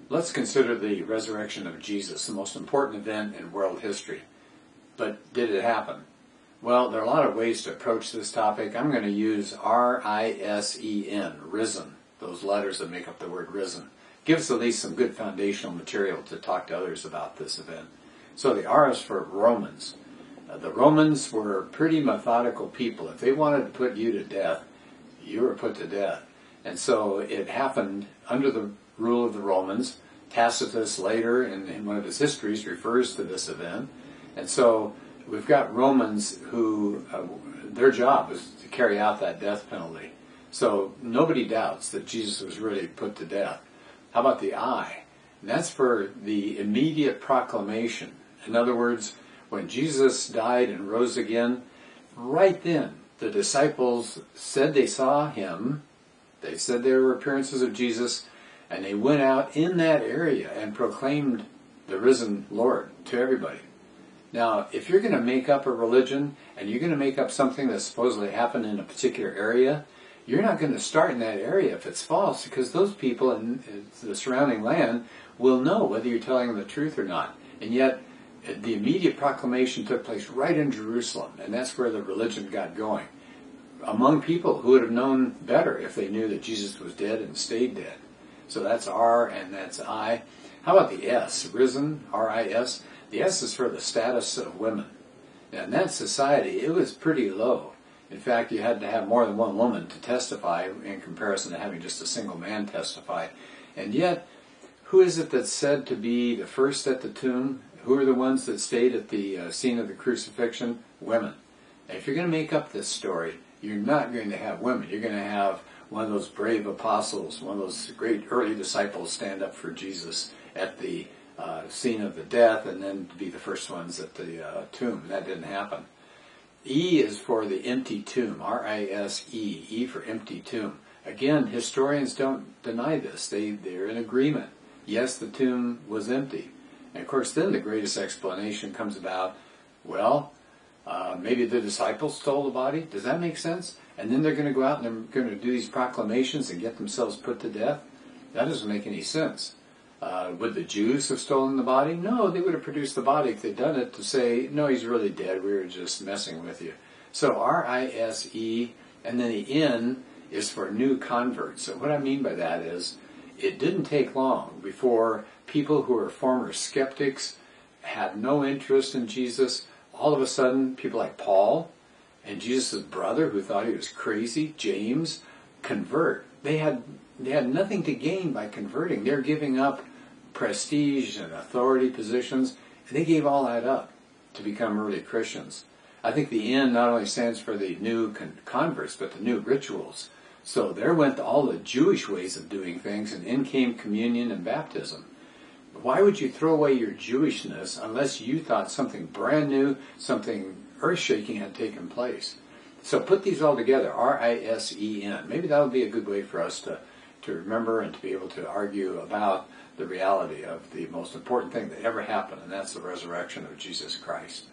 Let's consider the resurrection of Jesus, the most important event in world history. But did it happen? Well, there are a lot of ways to approach this topic. I'm going to use R-I-S-E-N, risen, those letters that make up the word risen. Gives us at least some good foundational material to talk to others about this event. So the R is for Romans. The Romans were pretty methodical people. If they wanted to put you to death, you were put to death. And so it happened under the rule of the Romans. Tacitus later in one of his histories refers to this event. And so we've got Romans who, their job was to carry out that death penalty. So nobody doubts that Jesus was really put to death. How about the I? And that's for the immediate proclamation. In other words, when Jesus died and rose again, right then the disciples said they saw him. They said there were appearances of Jesus, and they went out in that area and proclaimed the risen Lord to everybody. Now, if you're going to make up a religion and you're going to make up something that supposedly happened in a particular area, you're not going to start in that area if it's false, because those people in the surrounding land will know whether you're telling them the truth or not. And yet, the immediate proclamation took place right in Jerusalem, and that's where the religion got going, among people who would have known better if they knew that Jesus was dead and stayed dead. So that's R and that's I. How about the S, risen, R-I-S? The S is for the status of women. Now, in that society, it was pretty low. In fact, you had to have more than one woman to testify in comparison to having just a single man testify. And yet, who is it that's said to be the first at the tomb? Who are the ones that stayed at the scene of the crucifixion? Women. And if you're going to make up this story, you're not going to have women. You're going to have one of those brave apostles, one of those great early disciples stand up for Jesus at the scene of the death and then be the first ones at the tomb. That didn't happen. E is for the empty tomb, R-I-S-E, E for empty tomb. Again, historians don't deny this. They're in agreement. Yes, the tomb was empty. And of course, then the greatest explanation comes about, well, maybe the disciples stole the body. Does that make sense? And then they're going to go out and they're going to do these proclamations and get themselves put to death? That doesn't make any sense. Would the Jews have stolen the body? No, they would have produced the body if they'd done it to say, no, he's really dead. We were just messing with you. So R-I-S-E, and then the N is for new converts. So what I mean by that is, it didn't take long before people who were former skeptics, had no interest in Jesus, all of a sudden people like Paul and Jesus' brother, who thought he was crazy, James, convert. They had nothing to gain by converting. They're giving up prestige and authority positions, and they gave all that up to become early Christians. I think the N not only stands for the new converts, but the new rituals. So there went all the Jewish ways of doing things, and in came communion and baptism. Why would you throw away your Jewishness unless you thought something brand new, something earth-shaking had taken place? So put these all together, R-I-S-E-N. Maybe that would be a good way for us to remember and to be able to argue about the reality of the most important thing that ever happened, and that's the resurrection of Jesus Christ.